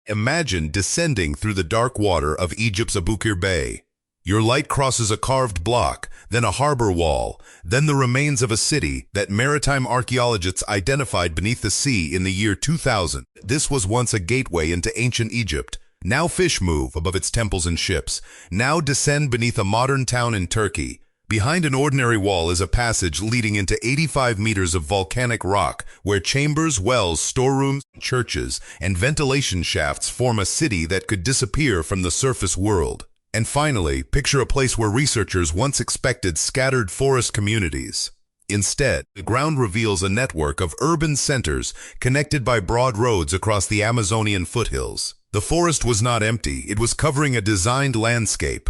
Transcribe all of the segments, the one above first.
Imagine descending through the dark water of Egypt's Abukir Bay. Your light crosses a carved block, then a harbor wall, then the remains of a city that maritime archaeologists identified beneath the sea in the year 2000. This was once a gateway into ancient Egypt. Now fish move above its temples and ships. Now descend beneath a modern town in Turkey. Behind an ordinary wall is a passage leading into 85 meters of volcanic rock, where chambers, wells, storerooms, churches, and ventilation shafts form a city that could disappear from the surface world. And finally, picture a place where researchers once expected scattered forest communities. Instead, the ground reveals a network of urban centers connected by broad roads across the Amazonian foothills. The forest was not empty, it was covering a designed landscape.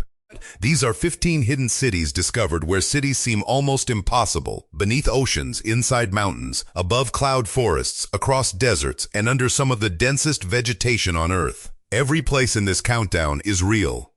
These are 15 hidden cities discovered where cities seem almost impossible, beneath oceans, inside mountains, above cloud forests, across deserts, and under some of the densest vegetation on Earth. Every place in this countdown is real.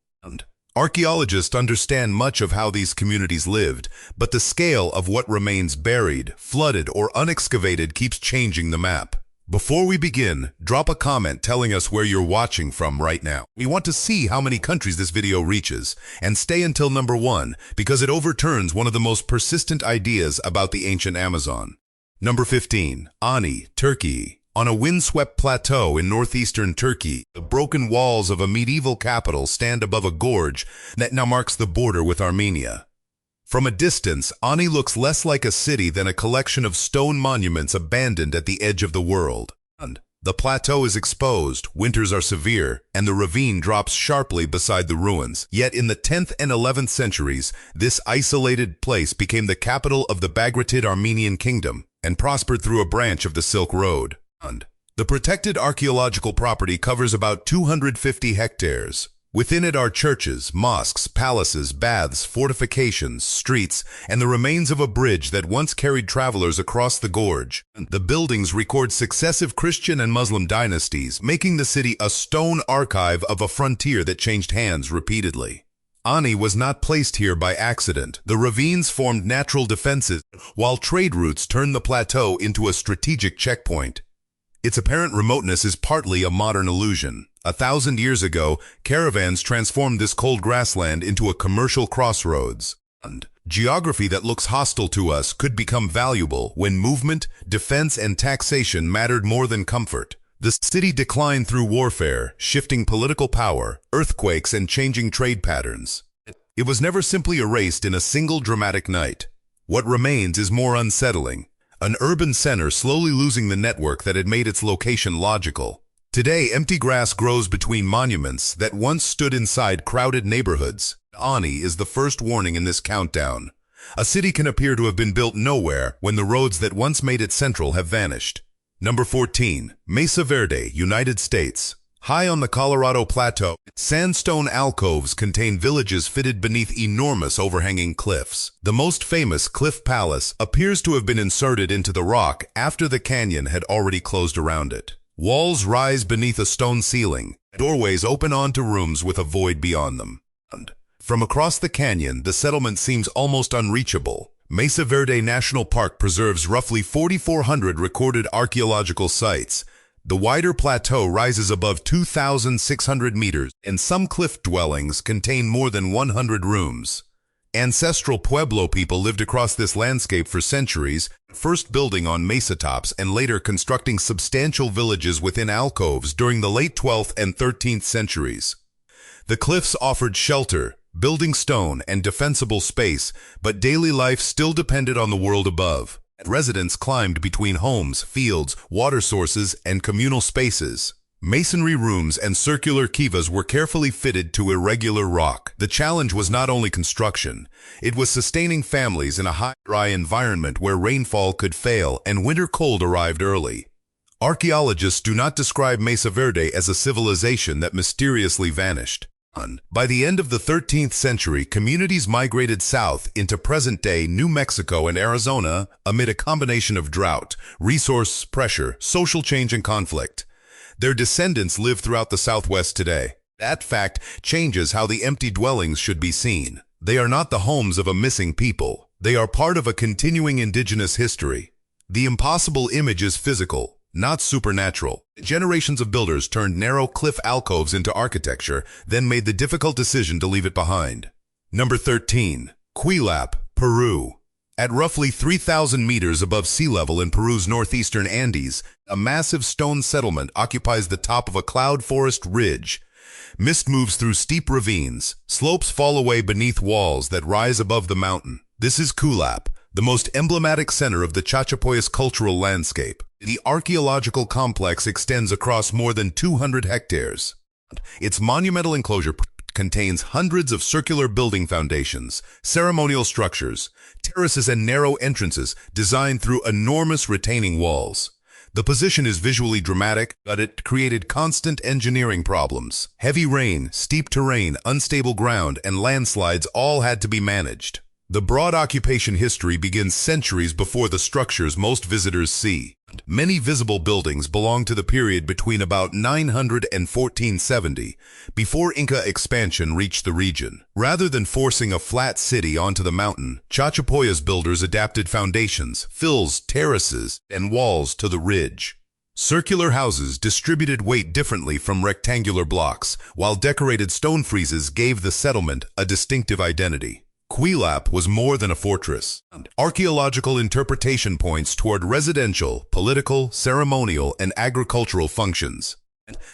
Archaeologists understand much of how these communities lived, but the scale of what remains buried, flooded, or unexcavated keeps changing the map. Before we begin, drop a comment telling us where you're watching from right now. We want to see how many countries this video reaches, and stay until number 1 because it overturns one of the most persistent ideas about the ancient Amazon. Number 15. Ani, Turkey. On a windswept plateau in northeastern Turkey, the broken walls of a medieval capital stand above a gorge that now marks the border with Armenia. From a distance, Ani looks less like a city than a collection of stone monuments abandoned at the edge of the world. The plateau is exposed, winters are severe, and the ravine drops sharply beside the ruins. Yet in the 10th and 11th centuries, this isolated place became the capital of the Bagratid Armenian kingdom and prospered through a branch of the Silk Road. The protected archaeological property covers about 250 hectares. Within it are churches, mosques, palaces, baths, fortifications, streets, and the remains of a bridge that once carried travelers across the gorge. The buildings record successive Christian and Muslim dynasties, making the city a stone archive of a frontier that changed hands repeatedly. Ani was not placed here by accident. The ravines formed natural defenses, while trade routes turned the plateau into a strategic checkpoint. Its apparent remoteness is partly a modern illusion. 1,000 years ago, caravans transformed this cold grassland into a commercial crossroads. Geography that looks hostile to us could become valuable when movement, defense, and taxation mattered more than comfort. The city declined through warfare, shifting political power, earthquakes, and changing trade patterns. It was never simply erased in a single dramatic night. What remains is more unsettling. An urban center slowly losing the network that had made its location logical. Today, empty grass grows between monuments that once stood inside crowded neighborhoods. Ani is the first warning in this countdown. A city can appear to have been built nowhere when the roads that once made it central have vanished. Number 14. Mesa Verde, United States. High on the Colorado Plateau, sandstone alcoves contain villages fitted beneath enormous overhanging cliffs. The most famous Cliff Palace appears to have been inserted into the rock after the canyon had already closed around it. Walls rise beneath a stone ceiling. Doorways open onto rooms with a void beyond them. From across the canyon, the settlement seems almost unreachable. Mesa Verde National Park preserves roughly 4,400 recorded archaeological sites. The wider plateau rises above 2,600 meters, and some cliff dwellings contain more than 100 rooms. Ancestral Pueblo people lived across this landscape for centuries, first building on mesa tops and later constructing substantial villages within alcoves during the late 12th and 13th centuries. The cliffs offered shelter, building stone, and defensible space, but daily life still depended on the world above. Residents climbed between homes, fields, water sources, and communal spaces. Masonry rooms and circular kivas were carefully fitted to irregular rock. The challenge was not only construction, it was sustaining families in a high, dry environment where rainfall could fail and winter cold arrived early. Archaeologists do not describe Mesa Verde as a civilization that mysteriously vanished. By the end of the 13th century, communities migrated south into present-day New Mexico and Arizona amid a combination of drought, resource pressure, social change, and conflict. Their descendants live throughout the Southwest today. That fact changes how the empty dwellings should be seen. They are not the homes of a missing people. They are part of a continuing indigenous history. The impossible image is physical. not supernatural. Generations of builders turned narrow cliff alcoves into architecture, then made the difficult decision to leave it behind. Number 13. Quilap, Peru. At roughly 3,000 meters above sea level in Peru's northeastern Andes, a massive stone settlement occupies the top of a cloud forest ridge. Mist moves through steep ravines. Slopes fall away beneath walls that rise above the mountain. This is Quilap, the most emblematic center of the Chachapoyas cultural landscape. The archaeological complex extends across more than 200 hectares. Its monumental enclosure contains hundreds of circular building foundations, ceremonial structures, terraces, and narrow entrances designed through enormous retaining walls. The position is visually dramatic, but it created constant engineering problems. Heavy rain, steep terrain, unstable ground, and landslides all had to be managed. The broad occupation history begins centuries before the structures most visitors see. Many visible buildings belong to the period between about 900 and 1470, before Inca expansion reached the region. Rather than forcing a flat city onto the mountain, Chachapoyas builders adapted foundations, fills, terraces, and walls to the ridge. Circular houses distributed weight differently from rectangular blocks, while decorated stone friezes gave the settlement a distinctive identity. Quilap was more than a fortress. Archaeological interpretation points toward residential, political, ceremonial, and agricultural functions.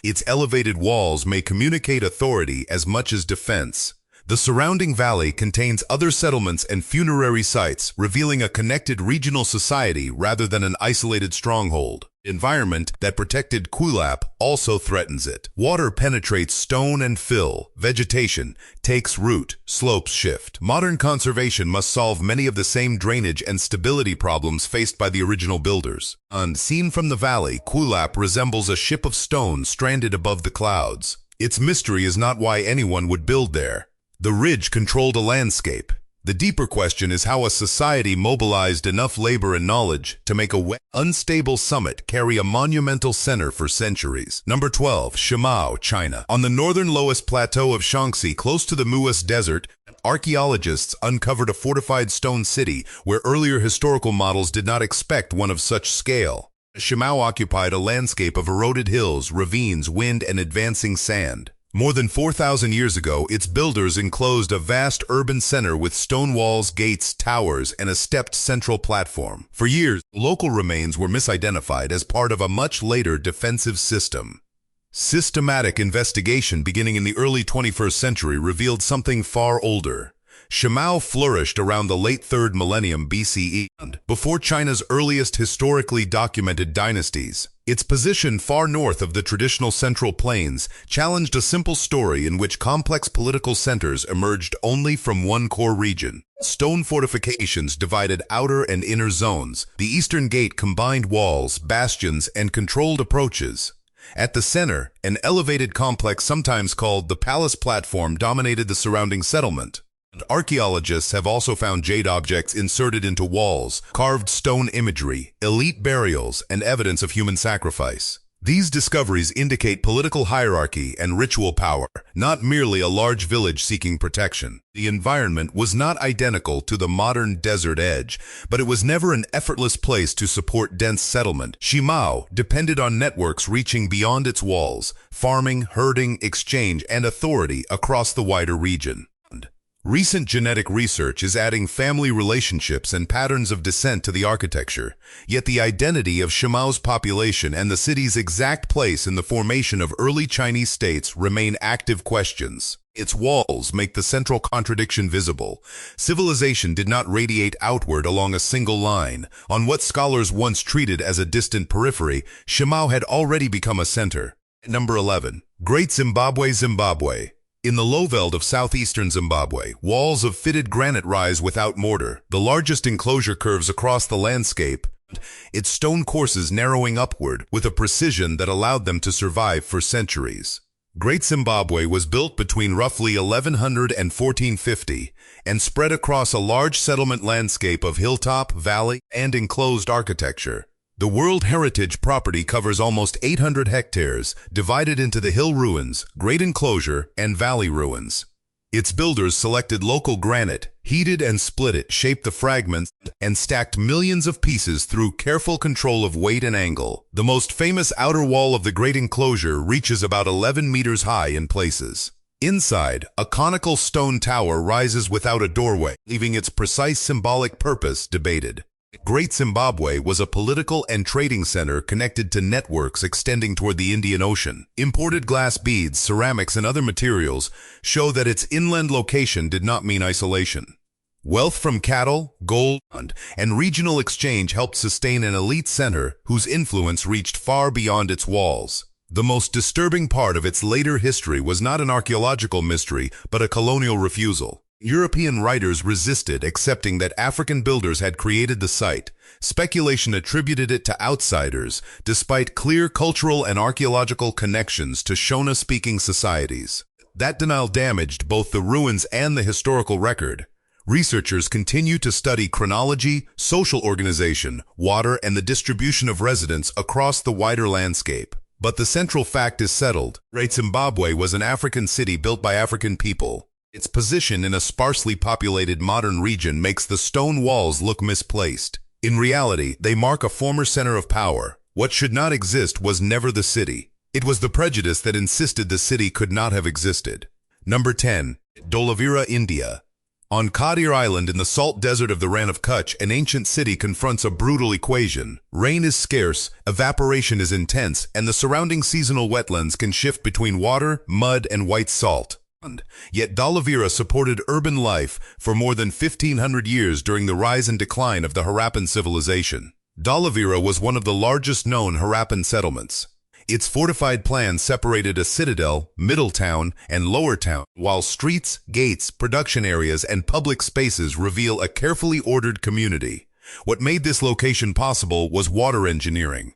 Its elevated walls may communicate authority as much as defense. The surrounding valley contains other settlements and funerary sites, revealing a connected regional society rather than an isolated stronghold. The environment that protected Quilap also threatens it. Water penetrates stone and fill. Vegetation takes root. Slopes shift. Modern conservation must solve many of the same drainage and stability problems faced by the original builders. Unseen from the valley, Quilap resembles a ship of stone stranded above the clouds. Its mystery is not why anyone would build there. The ridge controlled a landscape. The deeper question is how a society mobilized enough labor and knowledge to make a unstable summit carry a monumental center for centuries. Number 12. Shimao, China. On the northern lowest plateau of Shaanxi, close to the Muas Desert, archaeologists uncovered a fortified stone city where earlier historical models did not expect one of such scale. Shimao occupied a landscape of eroded hills, ravines, wind, and advancing sand. More than 4,000 years ago, its builders enclosed a vast urban center with stone walls, gates, towers, and a stepped central platform. For years, local remains were misidentified as part of a much later defensive system. Systematic investigation beginning in the early 21st century revealed something far older. Shimao flourished around the late 3rd millennium BCE, before China's earliest historically documented dynasties. Its position far north of the traditional Central Plains challenged a simple story in which complex political centers emerged only from one core region. Stone fortifications divided outer and inner zones. The eastern gate combined walls, bastions, and controlled approaches. At the center, an elevated complex sometimes called the palace platform dominated the surrounding settlement. Archaeologists have also found jade objects inserted into walls, carved stone imagery, elite burials, and evidence of human sacrifice. These discoveries indicate political hierarchy and ritual power, not merely a large village seeking protection. The environment was not identical to the modern desert edge, but it was never an effortless place to support dense settlement. Shimao depended on networks reaching beyond its walls, farming, herding, exchange, and authority across the wider region. Recent genetic research is adding family relationships and patterns of descent to the architecture, yet the identity of Shimao's population and the city's exact place in the formation of early Chinese states remain active questions. Its walls make the central contradiction visible. Civilization did not radiate outward along a single line. On what scholars once treated as a distant periphery, Shimao had already become a center. Number 11. Great Zimbabwe, Zimbabwe. In the lowveld of southeastern Zimbabwe, walls of fitted granite rise without mortar. The largest enclosure curves across the landscape, its stone courses narrowing upward with a precision that allowed them to survive for centuries. Great Zimbabwe was built between roughly 1100 and 1450 and spread across a large settlement landscape of hilltop, valley, and enclosed architecture. The World Heritage property covers almost 800 hectares, divided into the hill ruins, great enclosure, and valley ruins. Its builders selected local granite, heated and split it, shaped the fragments, and stacked millions of pieces through careful control of weight and angle. The most famous outer wall of the great enclosure reaches about 11 meters high in places. Inside, a conical stone tower rises without a doorway, leaving its precise symbolic purpose debated. Great Zimbabwe was a political and trading center connected to networks extending toward the Indian Ocean. Imported glass beads, ceramics, and other materials show that its inland location did not mean isolation. Wealth from cattle, gold, and regional exchange helped sustain an elite center whose influence reached far beyond its walls. The most disturbing part of its later history was not an archaeological mystery, but a colonial refusal. European writers resisted accepting that African builders had created the site. Speculation attributed it to outsiders, despite clear cultural and archaeological connections to Shona-speaking societies. That denial damaged both the ruins and the historical record. Researchers continue to study chronology, social organization, water, and the distribution of residents across the wider landscape. But the central fact is settled. Great Zimbabwe was an African city built by African people. Its position in a sparsely populated modern region makes the stone walls look misplaced. In reality, they mark a former center of power. What should not exist was never the city. It was the prejudice that insisted the city could not have existed. Number 10. Dholavira, India. On Kadir Island in the salt desert of the Rann of Kutch, an ancient city confronts a brutal equation. Rain is scarce, evaporation is intense, and the surrounding seasonal wetlands can shift between water, mud, and white salt. Yet Dholavira supported urban life for more than 1,500 years during the rise and decline of the Harappan civilization. Dholavira was one of the largest known Harappan settlements. Its fortified plan separated a citadel, middle town, and lower town, while streets, gates, production areas, and public spaces reveal a carefully ordered community. What made this location possible was water engineering.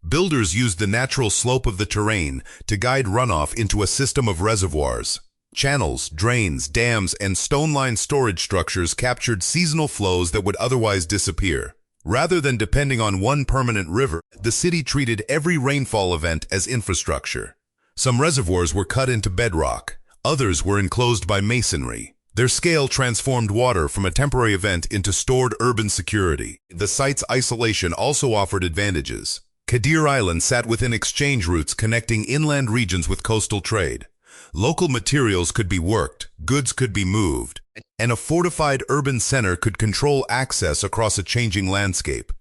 Builders used the natural slope of the terrain to guide runoff into a system of reservoirs. Channels, drains, dams, and stone-lined storage structures captured seasonal flows that would otherwise disappear. Rather than depending on one permanent river, the city treated every rainfall event as infrastructure. Some reservoirs were cut into bedrock. Others were enclosed by masonry. Their scale transformed water from a temporary event into stored urban security. The site's isolation also offered advantages. Kadir Island sat within exchange routes connecting inland regions with coastal trade. Local materials could be worked, goods could be moved, and a fortified urban center could control access across a changing landscape.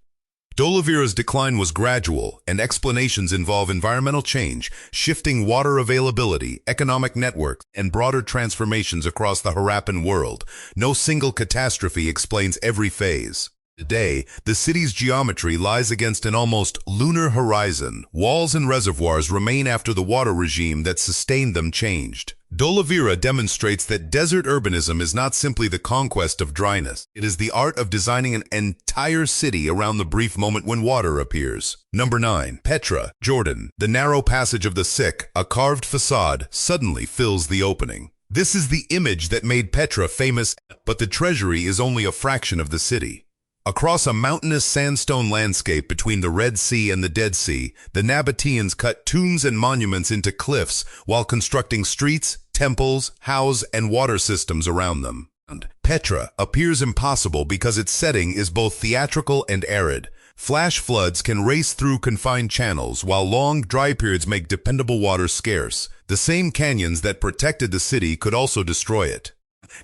Dholavira's decline was gradual, and explanations involve environmental change, shifting water availability, economic networks, and broader transformations across the Harappan world. No single catastrophe explains every phase. Today, the city's geometry lies against an almost lunar horizon. Walls and reservoirs remain after the water regime that sustained them changed. Dholavira demonstrates that desert urbanism is not simply the conquest of dryness. It is the art of designing an entire city around the brief moment when water appears. Number 9. Petra, Jordan. The narrow passage of the Sikh, a carved facade, suddenly fills the opening. This is the image that made Petra famous, but the treasury is only a fraction of the city. Across a mountainous sandstone landscape between the Red Sea and the Dead Sea, the Nabateans cut tombs and monuments into cliffs while constructing streets, temples, houses, and water systems around them. Petra appears impossible because its setting is both theatrical and arid. Flash floods can race through confined channels, while long, dry periods make dependable water scarce. The same canyons that protected the city could also destroy it.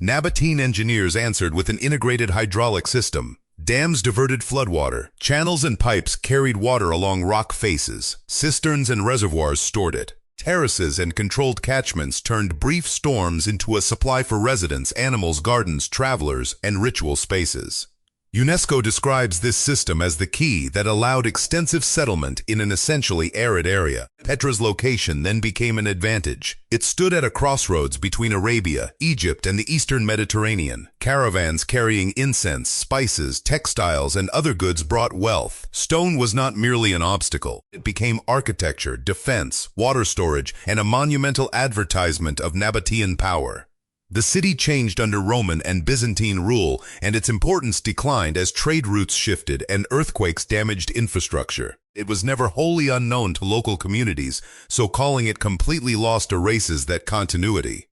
Nabatean engineers answered with an integrated hydraulic system. Dams diverted floodwater. Channels and pipes carried water along rock faces. Cisterns and reservoirs stored it. Terraces and controlled catchments turned brief storms into a supply for residents, animals, gardens, travelers, and ritual spaces. UNESCO describes this system as the key that allowed extensive settlement in an essentially arid area. Petra's location then became an advantage. It stood at a crossroads between Arabia, Egypt, and the Eastern Mediterranean. Caravans carrying incense, spices, textiles, and other goods brought wealth. Stone was not merely an obstacle. It became architecture, defense, water storage, and a monumental advertisement of Nabatean power. The city changed under Roman and Byzantine rule, and its importance declined as trade routes shifted and earthquakes damaged infrastructure. It was never wholly unknown to local communities, so calling it completely lost erases that continuity.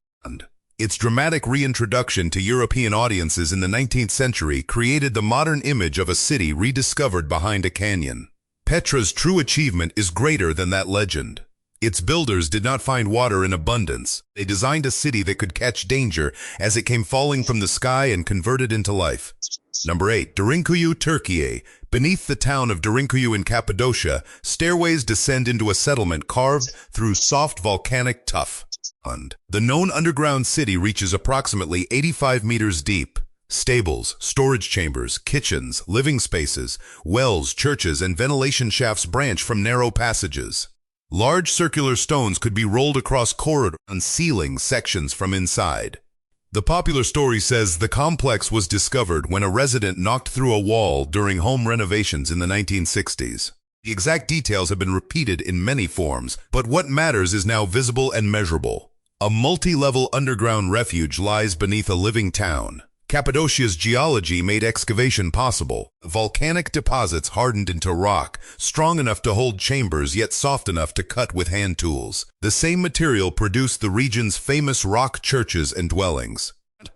Its dramatic reintroduction to European audiences in the 19th century created the modern image of a city rediscovered behind a canyon. Petra's true achievement is greater than that legend. Its builders did not find water in abundance. They designed a city that could catch danger as it came falling from the sky and convert it into life. Number 8. Derinkuyu, Turkey. Beneath the town of Derinkuyu in Cappadocia, stairways descend into a settlement carved through soft volcanic tuff. The known underground city reaches approximately 85 meters deep. Stables, storage chambers, kitchens, living spaces, wells, churches, and ventilation shafts branch from narrow passages. Large circular stones could be rolled across corridors and ceiling sections from inside. The popular story says the complex was discovered when a resident knocked through a wall during home renovations in the 1960s. The exact details have been repeated in many forms, but what matters is now visible and measurable. A multi-level underground refuge lies beneath a living town. Cappadocia's geology made excavation possible. Volcanic deposits hardened into rock, strong enough to hold chambers yet soft enough to cut with hand tools. The same material produced the region's famous rock churches and dwellings.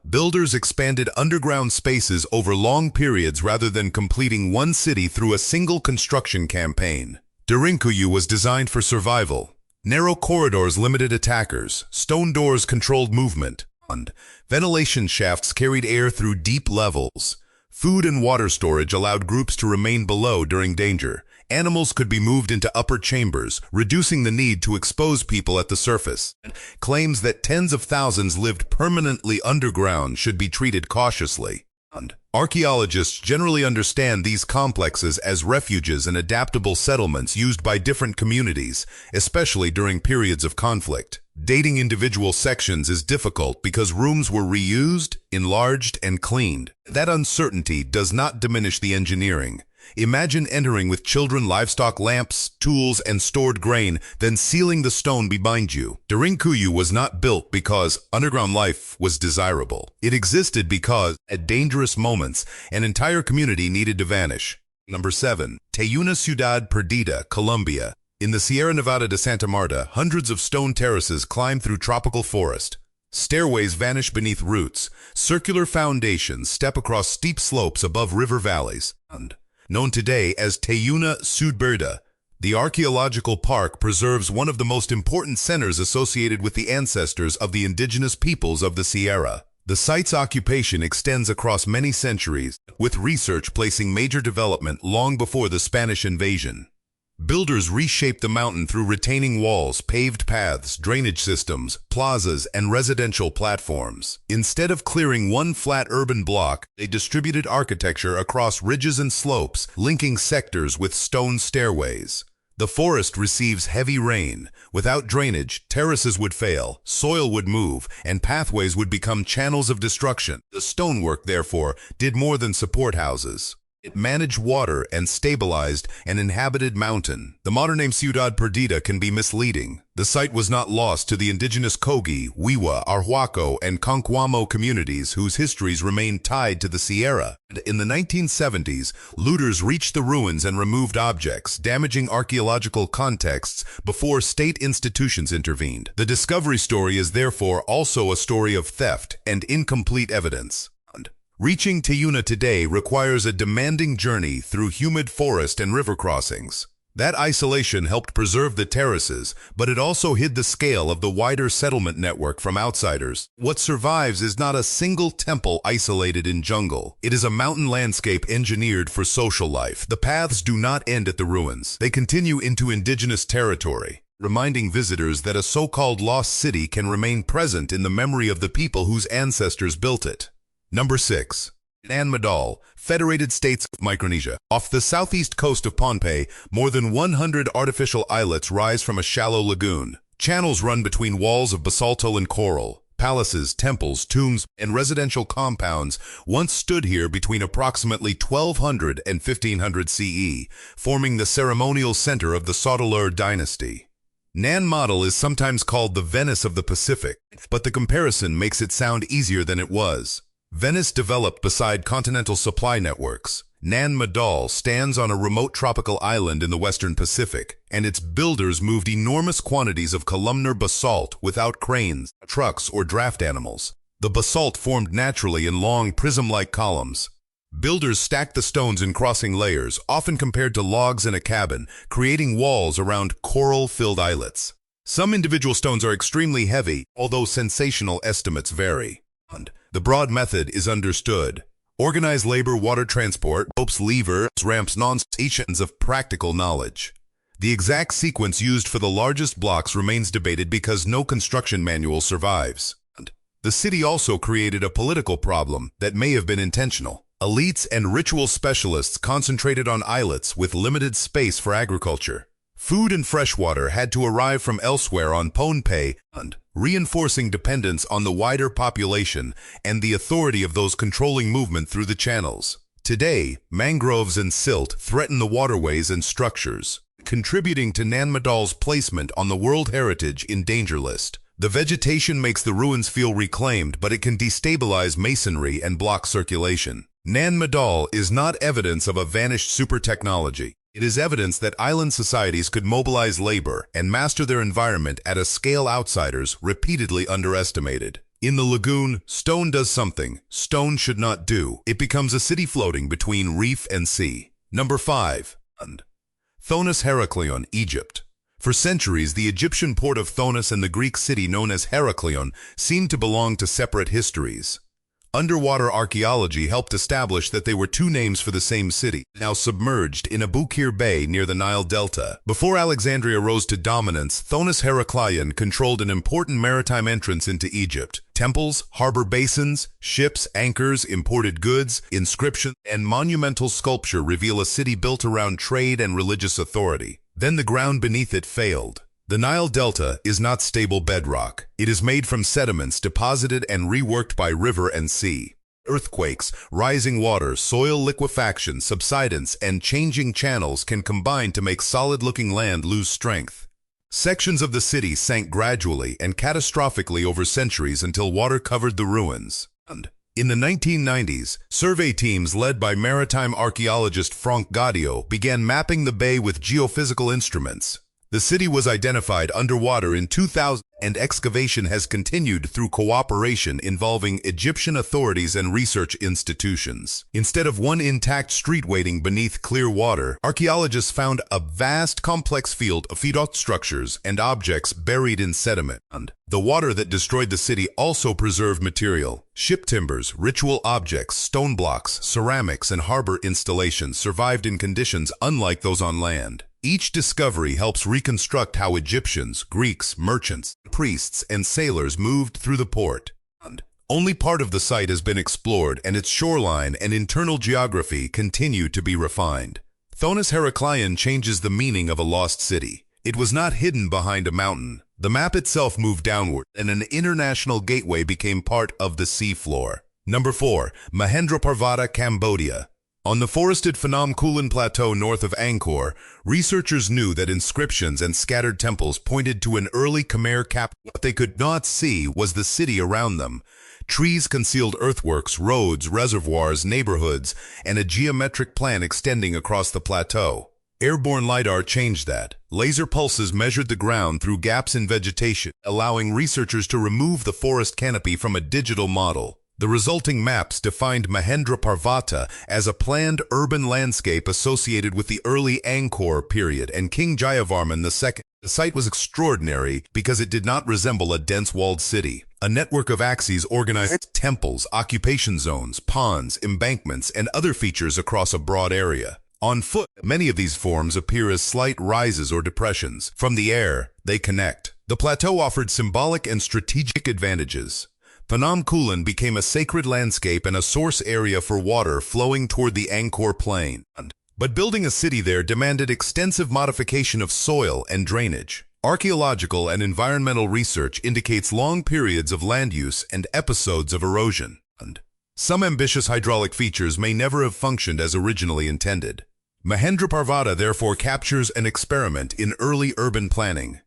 Builders expanded underground spaces over long periods rather than completing one city through a single construction campaign. Derinkuyu was designed for survival. Narrow corridors limited attackers, stone doors controlled movement, and ventilation shafts carried air through deep levels. Food and water storage allowed groups to remain below during danger. Animals could be moved into upper chambers, reducing the need to expose people at the surface. Claims that tens of thousands lived permanently underground should be treated cautiously. Archaeologists generally understand these complexes as refuges and adaptable settlements used by different communities, especially during periods of conflict. Dating individual sections is difficult because rooms were reused, enlarged, and cleaned. That uncertainty does not diminish the engineering. Imagine entering with children, livestock, lamps, tools, and stored grain, then sealing the stone behind you. Derinkuyu was not built because underground life was desirable. It existed because, at dangerous moments, an entire community needed to vanish. Number 7. Tayuna Ciudad Perdida, Colombia. In the Sierra Nevada de Santa Marta, hundreds of stone terraces climb through tropical forest. Stairways vanish beneath roots. Circular foundations step across steep slopes above river valleys. Known today as Tayuna Ciudad, the archaeological park preserves one of the most important centers associated with the ancestors of the indigenous peoples of the Sierra. The site's occupation extends across many centuries, with research placing major development long before the Spanish invasion. Builders reshaped the mountain through retaining walls, paved paths, drainage systems, plazas, and residential platforms. Instead of clearing one flat urban block, they distributed architecture across ridges and slopes, linking sectors with stone stairways. The forest receives heavy rain. Without drainage, terraces would fail, soil would move, and pathways would become channels of destruction. The stonework, therefore, did more than support houses. It managed water and stabilized an inhabited mountain. The modern name Ciudad Perdida can be misleading. The site was not lost to the indigenous Kogi, Wiwa, Arhuaco, and Conquamo communities whose histories remain tied to the Sierra. In the 1970s, looters reached the ruins and removed objects, damaging archaeological contexts before state institutions intervened. The discovery story is therefore also a story of theft and incomplete evidence. Reaching Tayuna today requires a demanding journey through humid forest and river crossings. That isolation helped preserve the terraces, but it also hid the scale of the wider settlement network from outsiders. What survives is not a single temple isolated in jungle. It is a mountain landscape engineered for social life. The paths do not end at the ruins. They continue into indigenous territory, reminding visitors that a so-called lost city can remain present in the memory of the people whose ancestors built it. Number 6. Nan Madol, Federated States of Micronesia. Off the southeast coast of Pohnpei, more than 100 artificial islets rise from a shallow lagoon. Channels run between walls of basalto and coral. Palaces, temples, tombs, and residential compounds once stood here between approximately 1200 and 1500 CE, forming the ceremonial center of the Sotalur dynasty. Nan Madol is sometimes called the Venice of the Pacific, but the comparison makes it sound easier than it was. Venice developed beside continental supply networks. Nan Madol stands on a remote tropical island in the western Pacific, and its builders moved enormous quantities of columnar basalt without cranes, trucks, or draft animals. The basalt formed naturally in long prism-like columns. Builders stacked the stones in crossing layers, often compared to logs in a cabin, creating walls around coral-filled islets. Some individual stones are extremely heavy, although sensational estimates vary. The broad method is understood. Organized labor, water transport, ropes, levers, ramps, non-stations of practical knowledge. The exact sequence used for the largest blocks remains debated because no construction manual survives. The city also created a political problem that may have been intentional. Elites and ritual specialists concentrated on islets with limited space for agriculture. Food and fresh water had to arrive from elsewhere on Pohnpei, reinforcing dependence on the wider population and the authority of those controlling movement through the channels. Today, mangroves and silt threaten the waterways and structures, contributing to Nan Madol's placement on the World Heritage in Danger List. The vegetation makes the ruins feel reclaimed, but it can destabilize masonry and block circulation. Nan Madol is not evidence of a vanished super technology. It is evidence that island societies could mobilize labor and master their environment at a scale outsiders repeatedly underestimated. In the lagoon, stone does something stone should not do. It becomes a city floating between reef and sea. Number 5. Thonis Heraklion, Egypt. For centuries, the Egyptian port of Thonis and the Greek city known as Heraklion seemed to belong to separate histories. Underwater archaeology helped establish that they were two names for the same city, now submerged in Abukir Bay near the Nile Delta. Before Alexandria rose to dominance, Thonis Heraklion controlled an important maritime entrance into Egypt. Temples, harbor basins, ships, anchors, imported goods, inscriptions, and monumental sculpture reveal a city built around trade and religious authority. Then the ground beneath it failed. The Nile Delta is not stable bedrock. It is made from sediments deposited and reworked by river and sea. Earthquakes, rising water, soil liquefaction, subsidence, and changing channels can combine to make solid-looking land lose strength. Sections of the city sank gradually and catastrophically over centuries until water covered the ruins. In the 1990s, survey teams led by maritime archaeologist Frank Gaudio began mapping the bay with geophysical instruments. The city was identified underwater in 2000, and excavation has continued through cooperation involving Egyptian authorities and research institutions. Instead of one intact street waiting beneath clear water, archaeologists found a vast complex field of feedot structures and objects buried in sediment. The water that destroyed the city also preserved material. Ship timbers, ritual objects, stone blocks, ceramics, and harbor installations survived in conditions unlike those on land. Each discovery helps reconstruct how Egyptians, Greeks, merchants, priests, and sailors moved through the port. Only part of the site has been explored, and its shoreline and internal geography continue to be refined. Thonis Heraklion changes the meaning of a lost city. It was not hidden behind a mountain. The map itself moved downward, and an international gateway became part of the seafloor. Number 4. Mahendraparvata, Cambodia. On the forested Phnom Kulen Plateau north of Angkor, researchers knew that inscriptions and scattered temples pointed to an early Khmer capital. What they could not see was the city around them. Trees concealed earthworks, roads, reservoirs, neighborhoods, and a geometric plan extending across the plateau. Airborne LiDAR changed that. Laser pulses measured the ground through gaps in vegetation, allowing researchers to remove the forest canopy from a digital model. The resulting maps defined Mahendraparvata as a planned urban landscape associated with the early Angkor period and King Jayavarman II. The site was extraordinary because it did not resemble a dense walled city. A network of axes organized temples, occupation zones, ponds, embankments, and other features across a broad area. On foot, many of these forms appear as slight rises or depressions. From the air, they connect. The plateau offered symbolic and strategic advantages. Phnom Kulen became a sacred landscape and a source area for water flowing toward the Angkor Plain. But building a city there demanded extensive modification of soil and drainage. Archaeological and environmental research indicates long periods of land use and episodes of erosion. Some ambitious hydraulic features may never have functioned as originally intended. Mahendraparvata therefore captures an experiment in early urban planning.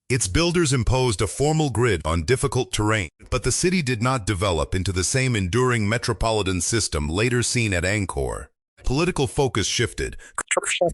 Its builders imposed a formal grid on difficult terrain, but the city did not develop into the same enduring metropolitan system later seen at Angkor. Political focus shifted,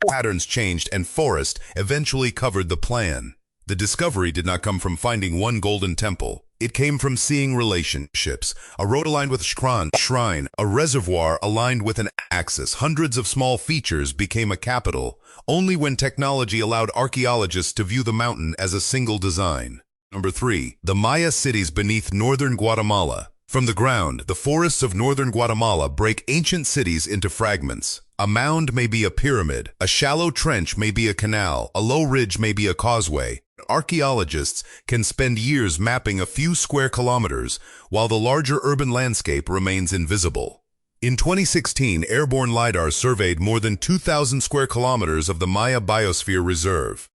patterns changed, and forest eventually covered the plan. The discovery did not come from finding one golden temple. It came from seeing relationships, a road aligned with a shrine, a reservoir aligned with an axis. Hundreds of small features became a capital, only when technology allowed archaeologists to view the mountain as a single design. Number 3. The Maya cities beneath northern Guatemala. From the ground, the forests of northern Guatemala break ancient cities into fragments. A mound may be a pyramid, a shallow trench may be a canal, a low ridge may be a causeway. Archaeologists can spend years mapping a few square kilometers, while the larger urban landscape remains invisible. In 2016, airborne LiDAR surveyed more than 2,000 square kilometers of the Maya Biosphere Reserve.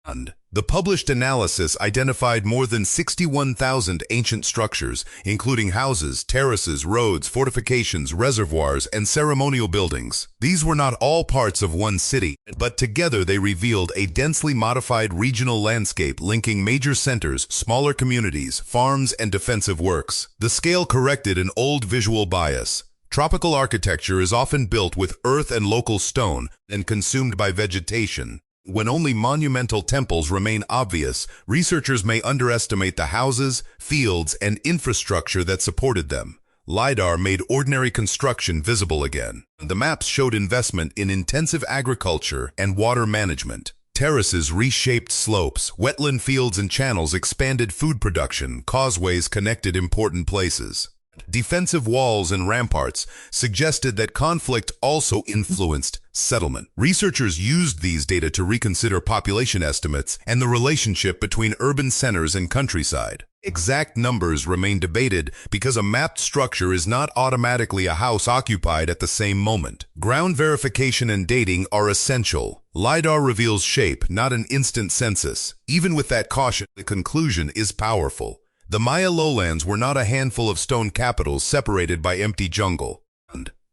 The published analysis identified more than 61,000 ancient structures, including houses, terraces, roads, fortifications, reservoirs, and ceremonial buildings. These were not all parts of one city, but together they revealed a densely modified regional landscape linking major centers, smaller communities, farms, and defensive works. The scale corrected an old visual bias. Tropical architecture is often built with earth and local stone and consumed by vegetation. When only monumental temples remain obvious, researchers may underestimate the houses, fields, and infrastructure that supported them. LiDAR made ordinary construction visible again. The maps showed investment in intensive agriculture and water management. Terraces reshaped slopes, wetland fields and channels expanded food production, causeways connected important places. Defensive walls and ramparts suggested that conflict also influenced settlement. Researchers used these data to reconsider population estimates and the relationship between urban centers and countryside. Exact numbers remain debated because a mapped structure is not automatically a house occupied at the same moment. Ground verification and dating are essential. LiDAR reveals shape, not an instant census. Even with that caution, the conclusion is powerful. The Maya lowlands were not a handful of stone capitals separated by empty jungle.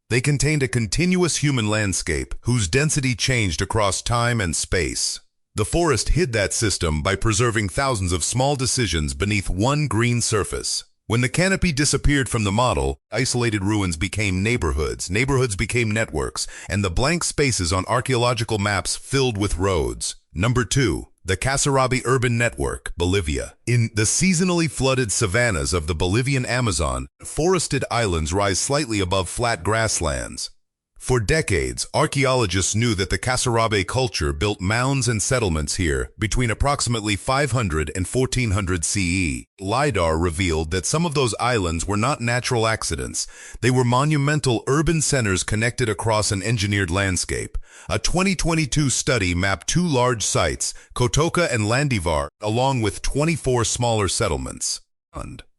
They contained a continuous human landscape whose density changed across time and space. The forest hid that system by preserving thousands of small decisions beneath one green surface. When the canopy disappeared from the model, isolated ruins became neighborhoods, neighborhoods became networks, and the blank spaces on archaeological maps filled with roads. Number 2. The Casarabi Urban Network, Bolivia. In the seasonally flooded savannas of the Bolivian Amazon, forested islands rise slightly above flat grasslands. For decades, archaeologists knew that the Casarabi culture built mounds and settlements here between approximately 500 and 1400 CE. LiDAR revealed that some of those islands were not natural accidents. They were monumental urban centers connected across an engineered landscape. A 2022 study mapped 2 large sites, Kotoka and Landivar, along with 24 smaller settlements.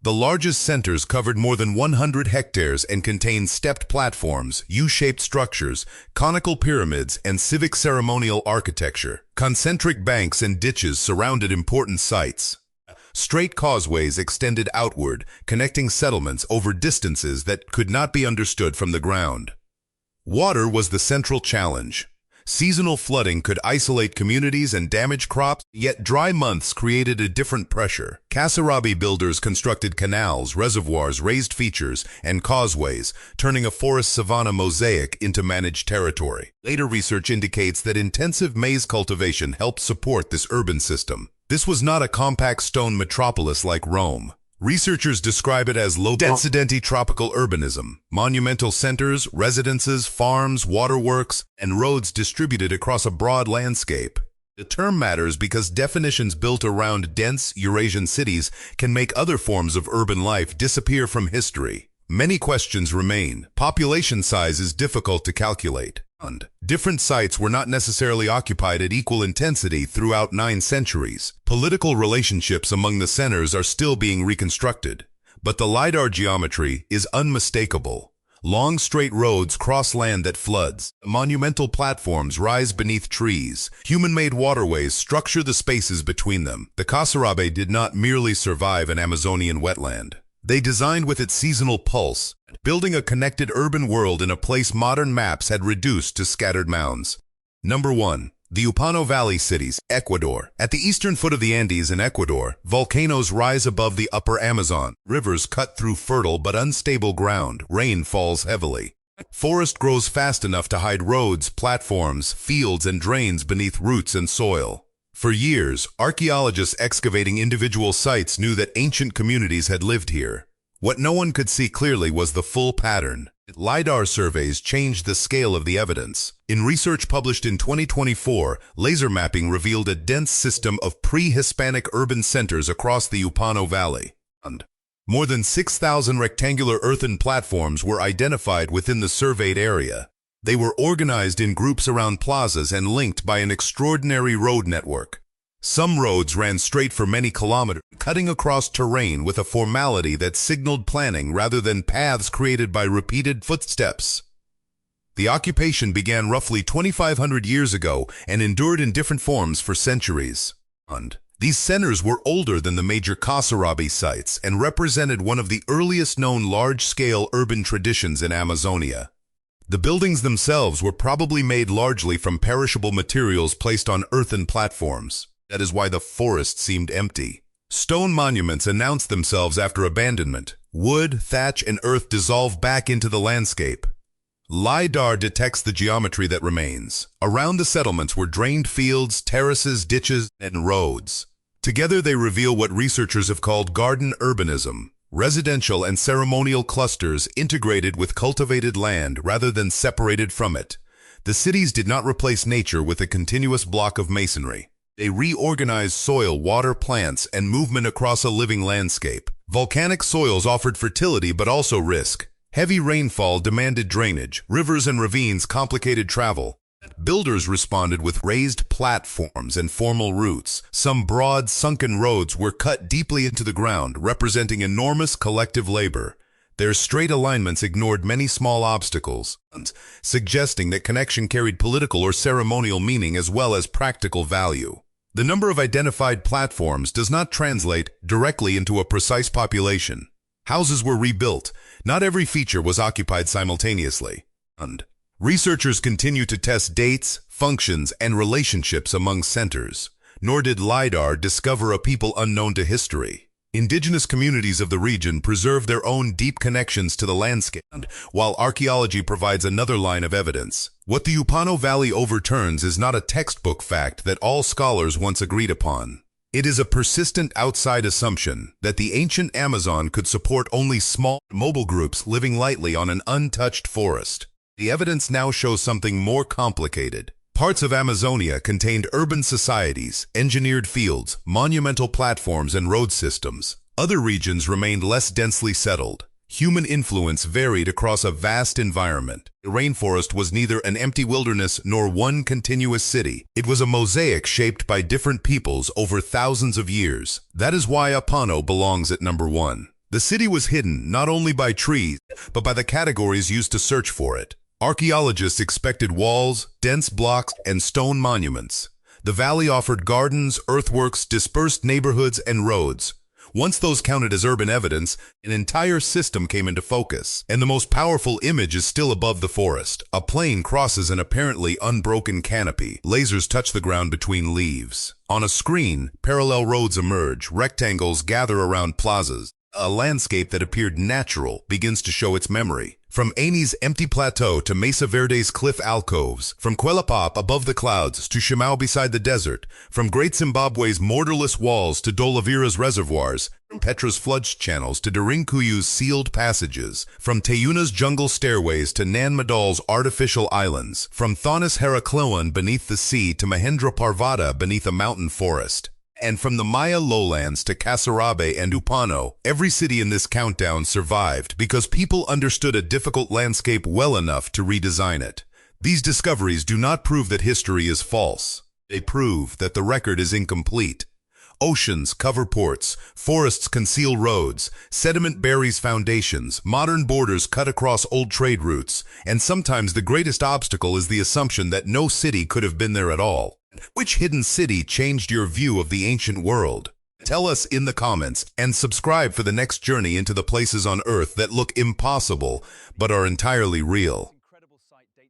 The largest centers covered more than 100 hectares and contained stepped platforms, U-shaped structures, conical pyramids, and civic ceremonial architecture. Concentric banks and ditches surrounded important sites. Straight causeways extended outward, connecting settlements over distances that could not be understood from the ground. Water was the central challenge. Seasonal flooding could isolate communities and damage crops, yet dry months created a different pressure. Casarabi builders constructed canals, reservoirs, raised features, and causeways, turning a forest savanna mosaic into managed territory. Later research indicates that intensive maize cultivation helped support this urban system. This was not a compact stone metropolis like Rome. Researchers describe it as low-density tropical urbanism, monumental centers, residences, farms, waterworks, and roads distributed across a broad landscape. The term matters because definitions built around dense Eurasian cities can make other forms of urban life disappear from history. Many questions remain. Population size is difficult to calculate. Different sites were not necessarily occupied at equal intensity throughout 9 centuries. Political relationships among the centers are still being reconstructed, but the LiDAR geometry is unmistakable. Long straight roads cross land that floods. Monumental platforms rise beneath trees. Human-made waterways structure the spaces between them. The Casarabe did not merely survive an Amazonian wetland. They designed with its seasonal pulse, building a connected urban world in a place modern maps had reduced to scattered mounds. Number 1. The Upano Valley cities, Ecuador. At the eastern foot of the Andes in Ecuador, volcanoes rise above the upper Amazon. Rivers cut through fertile but unstable ground. Rain falls heavily. Forest grows fast enough to hide roads, platforms, fields, and drains beneath roots and soil. For years, archaeologists excavating individual sites knew that ancient communities had lived here. What no one could see clearly was the full pattern. LiDAR surveys changed the scale of the evidence. In research published in 2024, laser mapping revealed a dense system of pre-Hispanic urban centers across the Upano Valley. More than 6,000 rectangular earthen platforms were identified within the surveyed area. They were organized in groups around plazas and linked by an extraordinary road network. Some roads ran straight for many kilometers, cutting across terrain with a formality that signaled planning rather than paths created by repeated footsteps. The occupation began roughly 2,500 years ago and endured in different forms for centuries. These centers were older than the major Kasarabi sites and represented one of the earliest known large-scale urban traditions in Amazonia. The buildings themselves were probably made largely from perishable materials placed on earthen platforms. That is why the forest seemed empty. Stone monuments announced themselves after abandonment. Wood, thatch, and earth dissolve back into the landscape. LiDAR detects the geometry that remains. Around the settlements were drained fields, terraces, ditches, and roads. Together they reveal what researchers have called garden urbanism, residential and ceremonial clusters integrated with cultivated land rather than separated from it. The cities did not replace nature with a continuous block of masonry. They reorganized soil, water, plants, and movement across a living landscape. Volcanic soils offered fertility but also risk. Heavy rainfall demanded drainage. Rivers and ravines complicated travel. Builders responded with raised platforms and formal routes. Some broad, sunken roads were cut deeply into the ground, representing enormous collective labor. Their straight alignments ignored many small obstacles, suggesting that connection carried political or ceremonial meaning as well as practical value. The number of identified platforms does not translate directly into a precise population. Houses were rebuilt. Not every feature was occupied simultaneously. Researchers continue to test dates, functions, and relationships among centers. Nor did LiDAR discover a people unknown to history. Indigenous communities of the region preserve their own deep connections to the landscape, while archaeology provides another line of evidence. What the Upano Valley overturns is not a textbook fact that all scholars once agreed upon. It is a persistent outside assumption that the ancient Amazon could support only small, mobile groups living lightly on an untouched forest. The evidence now shows something more complicated. Parts of Amazonia contained urban societies, engineered fields, monumental platforms, and road systems. Other regions remained less densely settled. Human influence varied across a vast environment. The rainforest was neither an empty wilderness nor one continuous city. It was a mosaic shaped by different peoples over thousands of years. That is why Upano belongs at number 1. The city was hidden not only by trees, but by the categories used to search for it. Archaeologists expected walls, dense blocks, and stone monuments. The valley offered gardens, earthworks, dispersed neighborhoods, and roads. Once those counted as urban evidence, an entire system came into focus. And the most powerful image is still above the forest. A plane crosses an apparently unbroken canopy. Lasers touch the ground between leaves. On a screen, parallel roads emerge. Rectangles gather around plazas. A landscape that appeared natural begins to show its memory. From Ani's empty plateau to Mesa Verde's cliff alcoves, from Quelapap above the clouds to Shimao beside the desert, from Great Zimbabwe's mortarless walls to Dolavira's reservoirs, from Petra's flood channels to Derinkuyu's sealed passages, from Tayuna's jungle stairways to Nan Madol's artificial islands, from Thonis Heracleon beneath the sea to Mahendra Parvata beneath a mountain forest. And from the Maya lowlands to Kasarabe and Upano, every city in this countdown survived because people understood a difficult landscape well enough to redesign it. These discoveries do not prove that history is false. They prove that the record is incomplete. Oceans cover ports, forests conceal roads, sediment buries foundations, modern borders cut across old trade routes, and sometimes the greatest obstacle is the assumption that no city could have been there at all. Which hidden city changed your view of the ancient world? Tell us in the comments and subscribe for the next journey into the places on Earth that look impossible but are entirely real.